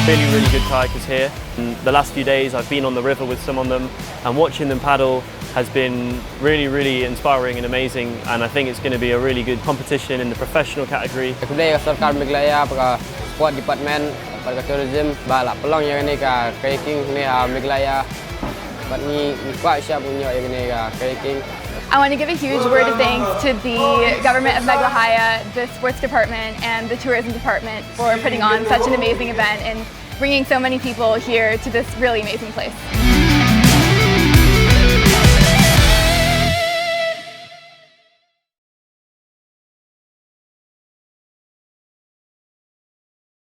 Really good kayakers here. And the last few days I've been on the river with some of them, and watching them paddle has been really inspiring and amazing, and I think it's going to be a really good competition in the professional category. Today, Sarkar Meghalaya pada sport department pada tourism balap pelong yang ni ka kayaking ni Meghalaya. But ni kuat siap punya yang ni ka kayaking. I want to give a huge word of thanks to the government of Meghalaya, the sports department and the tourism department for putting on such an amazing event and bringing so many people here to this really amazing place.